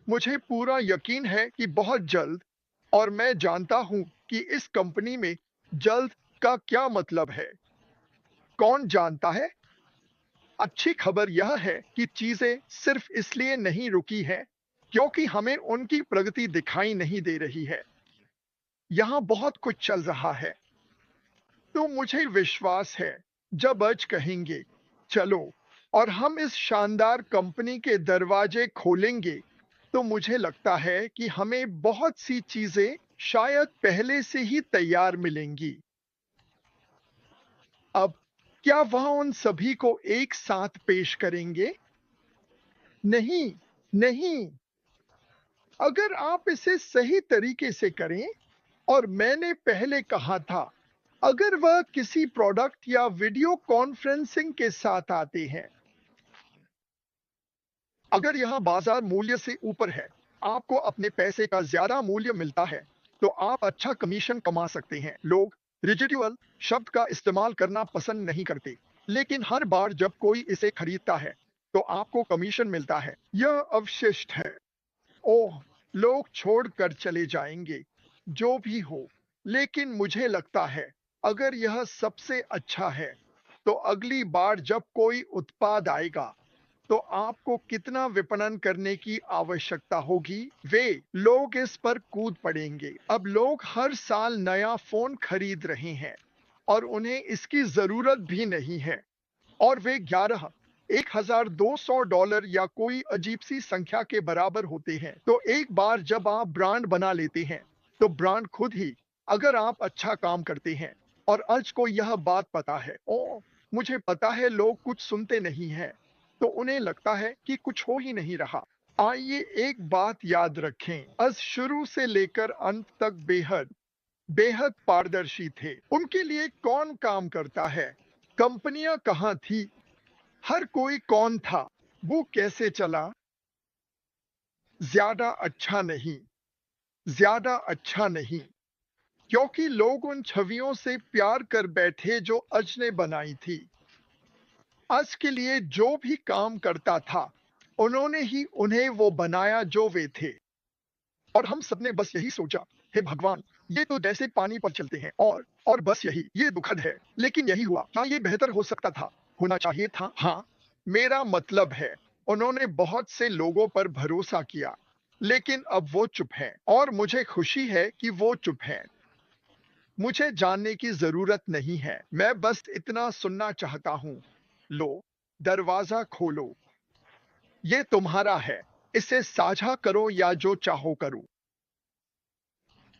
मुझे पूरा यकीन है कि बहुत जल्द, और मैं जानता हूं कि इस कंपनी में जल्द का क्या मतलब है। कौन जानता है? अच्छी खबर यह है कि चीजें सिर्फ इसलिए नहीं रुकी हैं क्योंकि हमें उनकी प्रगति दिखाई नहीं दे रही है। यहाँ बहुत कुछ चल रहा है। तो मुझे विश्वास है, जब आज कहेंगे चलो और हम इस शानदार कंपनी के दरवाजे खोलेंगे, तो मुझे लगता है कि हमें बहुत सी चीजें शायद पहले से ही तैयार मिलेंगी। अब क्या वह उन सभी को एक साथ पेश करेंगे? नहीं, नहीं। अगर आप इसे सही तरीके से करें, और मैंने पहले कहा था, अगर वह किसी प्रोडक्ट या वीडियो कॉन्फ्रेंसिंग के साथ आते हैं, अगर यह बाजार मूल्य से ऊपर है, आपको अपने पैसे का ज्यादा मूल्य मिलता है, तो आप अच्छा कमीशन कमा सकते हैं। लोग रिजिड्यूअल शब्द का इस्तेमाल करना पसंद नहीं करते, लेकिन हर बार जब कोई इसे खरीदता है, तो आपको कमीशन मिलता है। यह अवशिष्ट है। ओह! लोग छोड़कर चले जाएँगे, जो भी हो। लेकिन मुझे लगता है, अगर यह सबसे अच्छा है, तो अगली बार जब कोई उत्पाद आएगा, तो आपको कितना विपणन करने की आवश्यकता होगी? लोग इस पर कूद पड़ेंगे। अब लोग हर साल नया फ़ोन खरीद रहे हैं और उन्हें इसकी ज़रूरत भी नहीं है। और वे 11 $1,200 या कोई अजीब सी संख्या के बराबर होते हैं। तो एक बार जब आप ब्रांड बना लेते हैं, तो ब्रांड खुद ही, अगर आप अच्छा काम करते हैं, और आज को यह बात पता है, ओ मुझे पता है लोग कुछ सुनते नहीं हैं, तो उन्हें लगता है कि कुछ हो ही नहीं रहा। आइए एक बात याद रखें, आज शुरू से लेकर अंत तक बेहद बेहद पारदर्शी थे। उनके लिए कौन काम करता है, कंपनियां कहाँ थी, हर कोई कौन था, वो कैसे चला। ज्यादा अच्छा नहीं, ज्यादा अच्छा नहीं, क्योंकि लोग उन छवियों से प्यार कर बैठे जो अज ने बनाई थी। अज के लिए जो भी काम करता था, उन्होंने ही उन्हें वो बनाया जो वे थे। और हम सबने बस यही सोचा, हे भगवान, ये तो जैसे पानी पर चलते हैं, और बस यही, ये दुखद है, लेकिन यही हुआ। हाँ, ये बेहतर हो सकता था, होना चाहिए था। हाँ, मेरा मतलब है, उन्होंने बहुत से लोगों पर भरोसा किया, लेकिन अब वो चुप हैं, और मुझे खुशी है कि वो चुप हैं। मुझे जानने की जरूरत नहीं है, मैं बस इतना सुनना चाहता हूं। लो, दरवाजा खोलो, ये तुम्हारा है, इसे साझा करो या जो चाहो करो।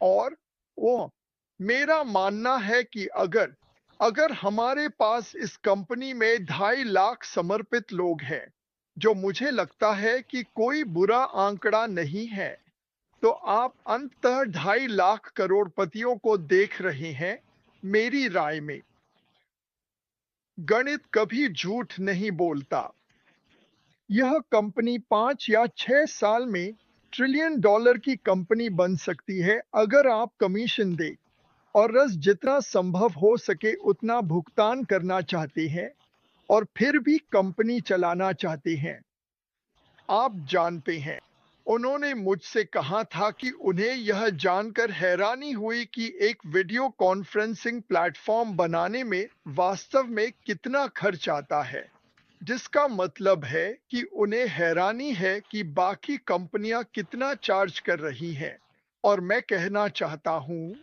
और वो मेरा मानना है कि अगर अगर हमारे पास इस कंपनी में 2.5 लाख समर्पित लोग हैं, जो मुझे लगता है कि कोई बुरा आंकड़ा नहीं है, तो आप अंततः 2.5 लाख करोड़पतियों को देख रहे हैं। मेरी राय में गणित कभी झूठ नहीं बोलता। यह कंपनी 5 या 6 साल में $1 ट्रिलियन की कंपनी बन सकती है, अगर आप कमीशन दे और रस जितना संभव हो सके उतना भुगतान करना चाहते हैं, और फिर भी कंपनी चलाना चाहते हैं। आप जानते हैं, उन्होंने मुझसे कहा था कि उन्हें यह जानकर हैरानी हुई कि एक वीडियो कॉन्फ्रेंसिंग प्लेटफॉर्म बनाने में वास्तव में कितना खर्च आता है, जिसका मतलब है कि उन्हें हैरानी है कि बाकी कंपनियां कितना चार्ज कर रही हैं। और मैं कहना चाहता हूं,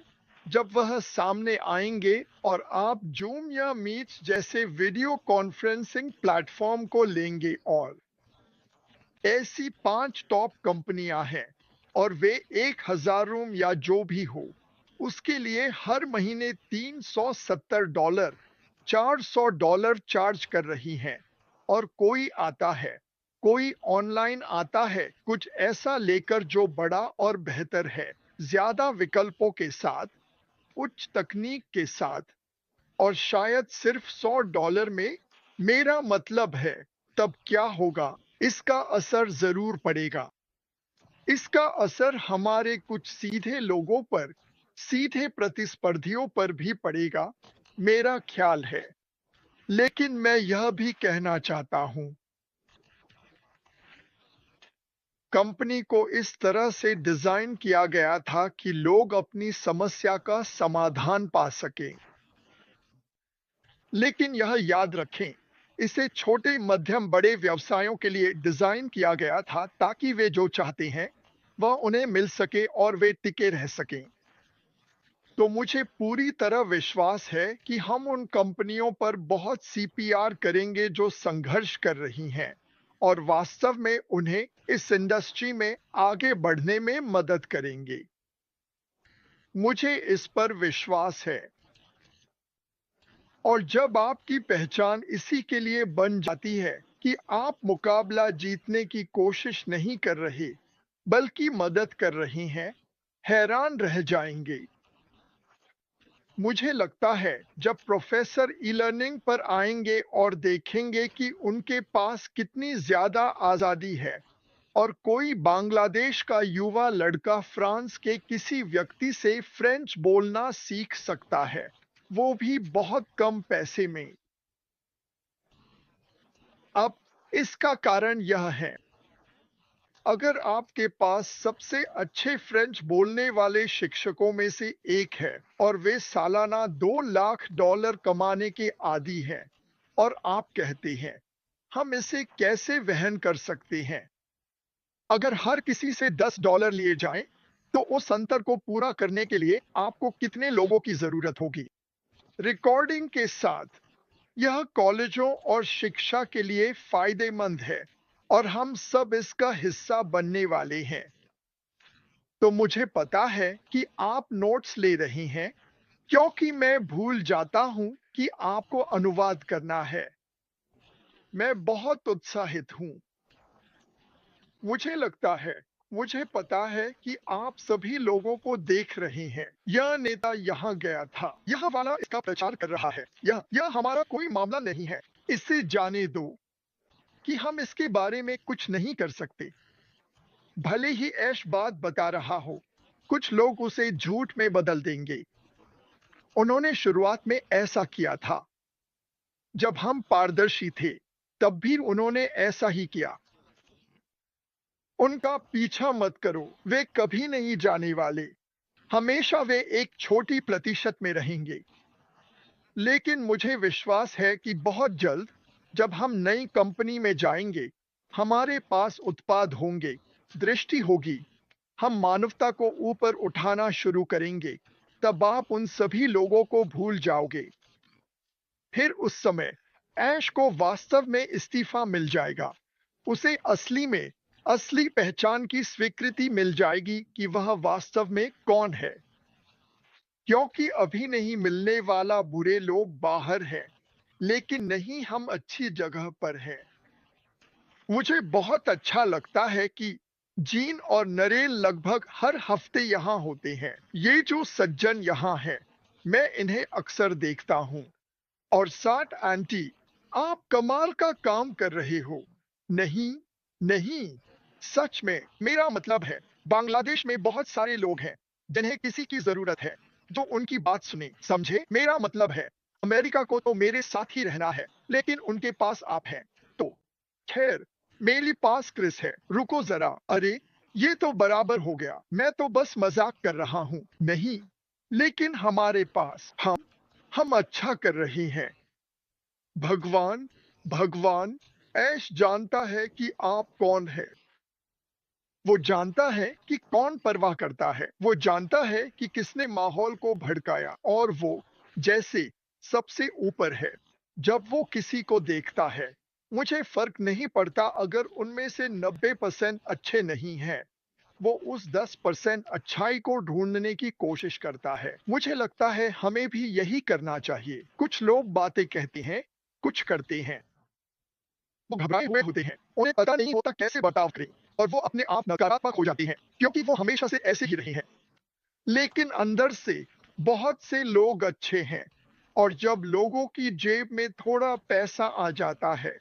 जब वह सामने आएंगे और आप जूम या मीट्स जैसे वीडियो कॉन्फ्रेंसिंग प्लेटफॉर्म को लेंगे, और ऐसी 5 टॉप कंपनियां हैं, और वे 1,000 रूम या जो भी हो, उसके लिए हर महीने $370, $400 चार्ज कर रही हैं। और कोई आता है, कोई ऑनलाइन आता है कुछ ऐसा लेकर जो बड़ा और बेहतर है, ज्यादा विकल्पों के साथ, उच्च तकनीक के साथ, और शायद सिर्फ $100 में। मेरा मतलब है, तब क्या होगा, इसका असर जरूर पड़ेगा। इसका असर हमारे कुछ सीधे लोगों पर, सीधे प्रतिस्पर्धियों पर भी पड़ेगा, मेरा ख्याल है। लेकिन मैं यह भी कहना चाहता हूं, कंपनी को इस तरह से डिजाइन किया गया था कि लोग अपनी समस्या का समाधान पा सकें। लेकिन यह याद रखें, इसे छोटे मध्यम बड़े व्यवसायों के लिए डिजाइन किया गया था ताकि वे जो चाहते हैं वह उन्हें मिल सके और वे टिके रह सकें। तो मुझे पूरी तरह विश्वास है कि हम उन कंपनियों पर बहुत सीपीआर करेंगे जो संघर्ष कर रही हैं और वास्तव में उन्हें इस इंडस्ट्री में आगे बढ़ने में मदद करेंगे। मुझे इस पर विश्वास है। और जब आपकी पहचान इसी के लिए बन जाती है कि आप मुकाबला जीतने की कोशिश नहीं कर रहे, बल्कि मदद कर रही हैं, हैरान रह जाएंगे। मुझे लगता है जब प्रोफेसर ई लर्निंग पर आएंगे और देखेंगे कि उनके पास कितनी ज्यादा आजादी है और कोई बांग्लादेश का युवा लड़का फ्रांस के किसी व्यक्ति से फ्रेंच बोलना सीख सकता है, वो भी बहुत कम पैसे में। अब इसका कारण यह है, अगर आपके पास सबसे अच्छे फ्रेंच बोलने वाले शिक्षकों में से एक है और वे सालाना $2 लाख कमाने के आदी हैं और आप कहते हैं, हम इसे कैसे वहन कर सकते हैं? अगर हर किसी से $10 लिए जाएं, तो उस अंतर को पूरा करने के लिए आपको कितने लोगों की जरूरत होगी? रिकॉर्डिंग के साथ, यह कॉलेजों और शिक्षा के लिए फायदेमंद है और हम सब इसका हिस्सा बनने वाले हैं। तो मुझे पता है कि आप नोट्स ले रही हैं क्योंकि मैं भूल जाता हूं कि आपको अनुवाद करना है। मैं बहुत उत्साहित हूं। मुझे लगता है, मुझे पता है कि आप सभी लोगों को देख रहे हैं। यह नेता यहाँ गया था, यह वाला इसका प्रचार कर रहा है, यह हमारा कोई मामला नहीं है। इसे जाने दो कि हम इसके बारे में कुछ नहीं कर सकते। भले ही ऐश बात बता रहा हो, कुछ लोग उसे झूठ में बदल देंगे। उन्होंने शुरुआत में ऐसा किया था। जब हम पारदर्शी थे, तब भी उन्होंने ऐसा ही किया। उनका पीछा मत करो, वे कभी नहीं जाने वाले। हमेशा वे एक छोटी प्रतिशत में रहेंगे। लेकिन मुझे विश्वास है कि बहुत जल्द, जब हम नई कंपनी में जाएंगे, हमारे पास उत्पाद होंगे, दृष्टि होगी, हम मानवता को ऊपर उठाना शुरू करेंगे, तब आप उन सभी लोगों को भूल जाओगे। फिर उस समय ऐश को वास्तव में इस्तीफा मिल जाएगा। उसे असली में असली पहचान की स्वीकृति मिल जाएगी कि वह वास्तव में कौन है। क्योंकि अभी नहीं मिलने वाला बुरे लोग बाहर हैं, लेकिन नहीं, हम अच्छी जगह पर हैं। मुझे बहुत अच्छा लगता है कि जीन और नरेल लगभग हर हफ्ते यहाँ होते हैं। ये जो सज्जन यहाँ हैं, मैं इन्हें अक्सर देखता हूँ। और 60 आंटी, आप कमाल का काम कर रहे हो। नहीं, नहीं, सच में, मेरा मतलब है, बांग्लादेश में बहुत सारे लोग हैं जिन्हें किसी की जरूरत है जो उनकी बात सुने, समझे? मेरा मतलब है, अमेरिका को तो मेरे साथ ही रहना है, लेकिन उनके पास आप हैं। तो खैर, मेरे पास क्रिस है। रुको जरा, अरे, ये तो बराबर हो गया। मैं तो बस मजाक कर रहा हूँ। नहीं, लेकिन हमारे पास हम अच्छा कर रहे हैं। भगवान, भगवान, ऐश जानता है कि आप कौन है। वो जानता है कि कौन परवाह करता है। वो जानता है कि किसने माहौल को भड़काया और वो जैसे सबसे ऊपर है। जब वो किसी को देखता है, मुझे फर्क नहीं पड़ता अगर उनमें से 90% अच्छे नहीं हैं। वो उस 10% अच्छाई को ढूंढने की कोशिश करता है। मुझे लगता है हमें भी यही करना चाहिए। कुछ लोग बातें कहते हैं, कुछ करते हैं। वो घबराए हुए होते हैं, उन्हें पता नहीं होता कैसे बर्ताव करें, और वो अपने आप नकारात्मक हो जाती हैं क्योंकि वो हमेशा से ऐसे ही रहे हैं। लेकिन अंदर से बहुत से लोग अच्छे हैं, और जब लोगों की जेब में थोड़ा पैसा आ जाता है,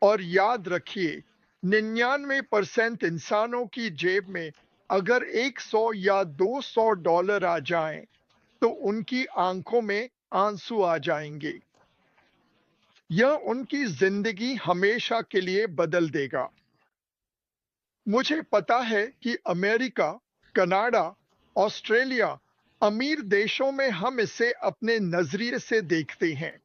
और याद रखिए, 99% इंसानों की जेब में अगर 100 या $200 आ जाएं, तो उनकी आंखों में आंसू आ जाएंगे। यह उनकी जिंदगी हमेशा के लिए बदल देगा। मुझे पता है कि अमेरिका, कनाडा, ऑस्ट्रेलिया, अमीर देशों में हम इसे अपने नजरिए से देखते हैं,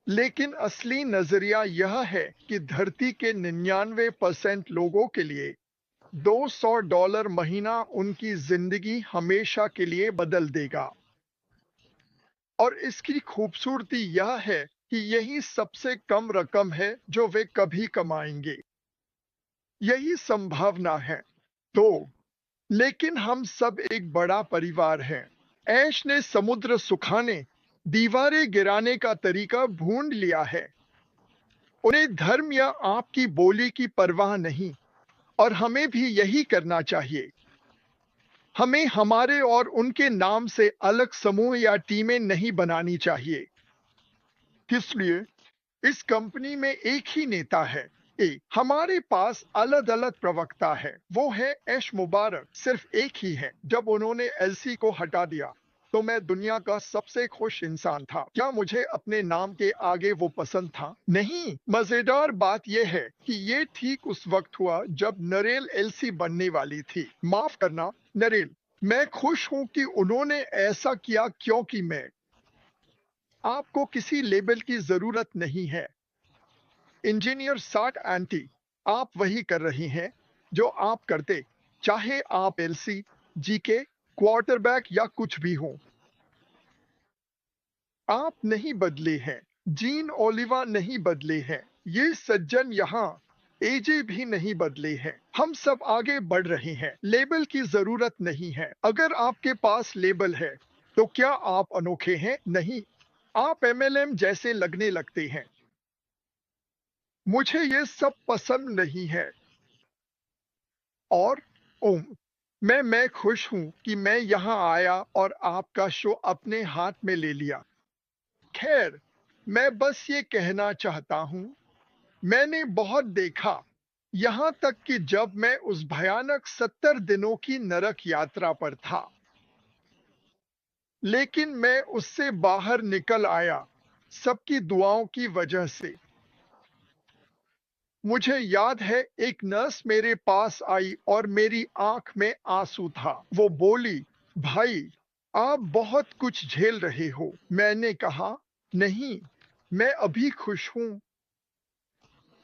लेकिन असली नजरिया यह है कि धरती के 99% लोगों के लिए $200 महीना उनकी जिंदगी हमेशा के लिए बदल देगा। और इसकी खूबसूरती यह है कि यही सबसे कम रकम है जो वे कभी कमाएंगे। यही संभावना है। तो लेकिन हम सब एक बड़ा परिवार हैं। ऐश ने समुद्र सुखाने, दीवारें गिराने का तरीका ढूंढ लिया है। उन्हें धर्म या आपकी बोली की परवाह नहीं, और हमें भी यही करना चाहिए। हमें हमारे और उनके नाम से अलग समूह या टीमें नहीं बनानी चाहिए। इसलिए इस कंपनी में एक ही नेता है। हमारे पास अलग अलग प्रवक्ता है। वो है ऐश मुबारक। सिर्फ एक ही है। जब उन्होंने एलसी को हटा दिया तो मैं दुनिया का सबसे खुश इंसान था। क्या मुझे अपने नाम के आगे वो पसंद था? नहीं। मजेदार बात यह है कि ये ठीक उस वक्त हुआ जब नरेल एलसी बनने वाली थी। माफ करना नरेल, मैं खुश हूं कि उन्होंने ऐसा किया क्योंकि मैं आपको किसी लेबल की जरूरत नहीं है। इंजीनियर साठ एंटी, आप वही कर रही हैं जो आप करते, चाहे आप एलसी, जीके, क्वार्टरबैक या कुछ भी हो। आप नहीं बदले हैं। जीन ओलिवा नहीं बदले हैं। ये सज्जन यहाँ एजे भी नहीं बदले हैं। हम सब आगे बढ़ रहे हैं। लेबल की जरूरत नहीं है। अगर आपके पास लेबल है तो क्या आप अनोखे हैं? नहीं, आप एमएलएम जैसे लगने लगते हैं। मुझे ये सब पसंद नहीं है। और ओम, मैं खुश हूं कि मैं यहां आया और आपका शो अपने हाथ में ले लिया। खैर, मैं बस ये कहना चाहता हूं, मैंने बहुत देखा, यहां तक कि जब मैं उस भयानक 70 दिनों की नरक यात्रा पर था, लेकिन मैं उससे बाहर निकल आया सबकी दुआओं की वजह से। मुझे याद है एक नर्स मेरे पास आई और मेरी आंख में आंसू था। वो बोली, भाई, आप बहुत कुछ झेल रहे हो। मैंने कहा, नहीं, मैं अभी खुश हूं।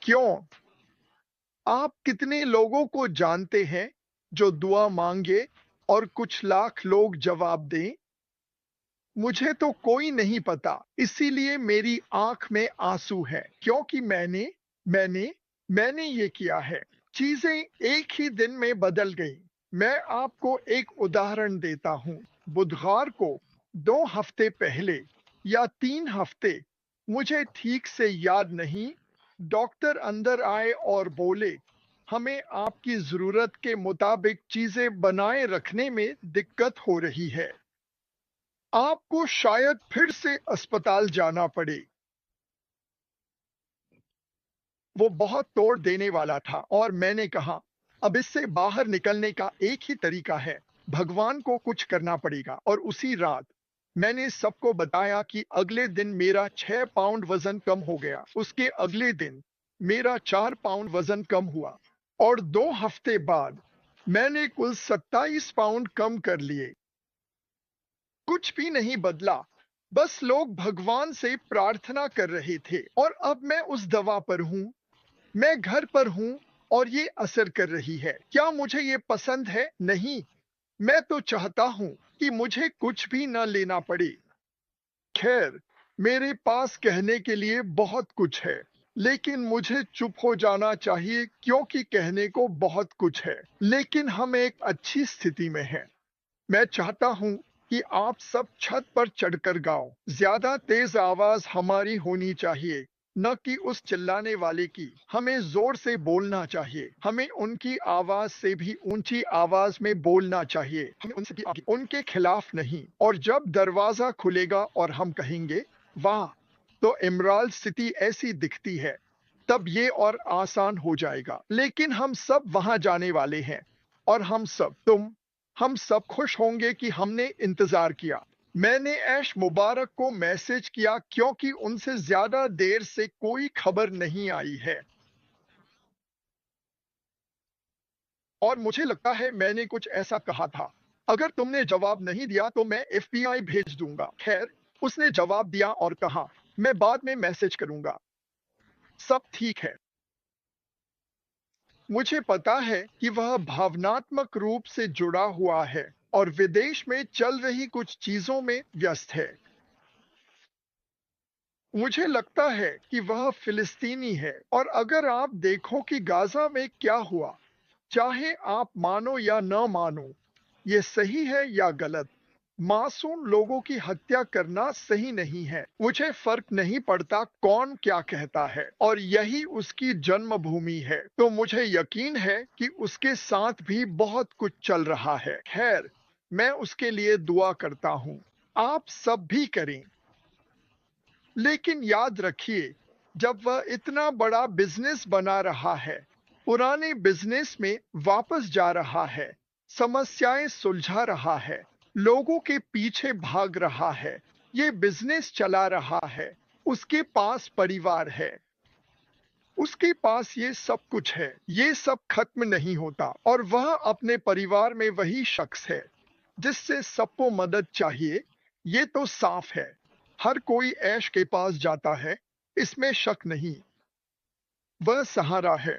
क्यों? आप कितने लोगों को जानते हैं जो दुआ मांगे और कुछ लाख लोग जवाब दें? मुझे तो कोई नहीं पता, इसीलिए मेरी आंख में आंसू है, क्योंकि मैंने मैंने ये किया है। चीजें एक ही दिन में बदल गई। मैं आपको एक उदाहरण देता हूँ। बुधवार को 2 हफ्ते पहले या 3 हफ्ते, मुझे ठीक से याद नहीं, डॉक्टर अंदर आए और बोले, हमें आपकी जरूरत के मुताबिक चीजें बनाए रखने में दिक्कत हो रही है। आपको शायद फिर से अस्पताल जाना पड़े। वो बहुत तोड़ देने वाला था और मैंने कहा, अब इससे बाहर निकलने का एक ही तरीका है, भगवान को कुछ करना पड़ेगा। और उसी रात मैंने सबको बताया कि अगले दिन मेरा 6 पाउंड वजन कम हो गया। उसके अगले दिन मेरा 4 पाउंड वजन कम हुआ, और 2 हफ्ते बाद मैंने कुल 27 पाउंड कम कर लिए। कुछ भी नहीं बदला, बस लोग भगवान से प्रार्थना कर रहे थे। और अब मैं उस दवा पर हूं, मैं घर पर हूं, और ये असर कर रही है। क्या मुझे ये पसंद है? नहीं। मैं तो चाहता हूं कि मुझे कुछ भी न लेना पड़े। खैर, मेरे पास कहने के लिए बहुत कुछ है, लेकिन मुझे चुप हो जाना चाहिए क्योंकि कहने को बहुत कुछ है। लेकिन हम एक अच्छी स्थिति में हैं। मैं चाहता हूं कि आप सब छत पर चढ़कर गाओ। ज्यादा तेज आवाज हमारी होनी चाहिए, न कि उस चिल्लाने वाले की। हमें जोर से बोलना चाहिए। हमें उनकी आवाज से भी ऊंची आवाज में बोलना चाहिए। हमें उनसे भी आगे, उनके खिलाफ नहीं। और जब दरवाजा खुलेगा और हम कहेंगे, वाह, तो इमराल्ड सिटी ऐसी दिखती है, तब ये और आसान हो जाएगा। लेकिन हम सब वहां जाने वाले हैं, और हम सब खुश होंगे कि हमने इंतजार किया। मैंने ऐश मुबारक को मैसेज किया क्योंकि उनसे ज्यादा देर से कोई खबर नहीं आई है। और मुझे लगता है मैंने कुछ ऐसा कहा था, अगर तुमने जवाब नहीं दिया तो मैं एफबीआई भेज दूंगा। खैर, उसने जवाब दिया और कहा, मैं बाद में मैसेज करूंगा। सब ठीक है। मुझे पता है कि वह भावनात्मक रूप से जुड़ा हुआ है और विदेश में चल रही कुछ चीजों में व्यस्त है। मुझे लगता है कि वह फिलिस्तीनी है, और अगर आप देखो कि गाजा में क्या हुआ, चाहे आप मानो या न मानो, ये सही है या गलत, मासूम लोगों की हत्या करना सही नहीं है। मुझे फर्क नहीं पड़ता कौन क्या कहता है, और यही उसकी जन्मभूमि है, तो मुझे यकीन है कि उसके साथ भी बहुत कुछ चल रहा है। खैर, मैं उसके लिए दुआ करता हूँ। आप सब भी करें। लेकिन याद रखिए, जब वह इतना बड़ा बिजनेस बना रहा है, पुराने बिजनेस में वापस जा रहा है, समस्याएं सुलझा रहा है, लोगों के पीछे भाग रहा है, ये बिजनेस चला रहा है, उसके पास परिवार है, उसके पास ये सब कुछ है, ये सब खत्म नहीं होता, और वह अपने परिवार में वही शख्स है जिससे सबको मदद चाहिए। ये तो साफ है। हर कोई ऐश के पास जाता है, इसमें शक नहीं। वह सहारा है।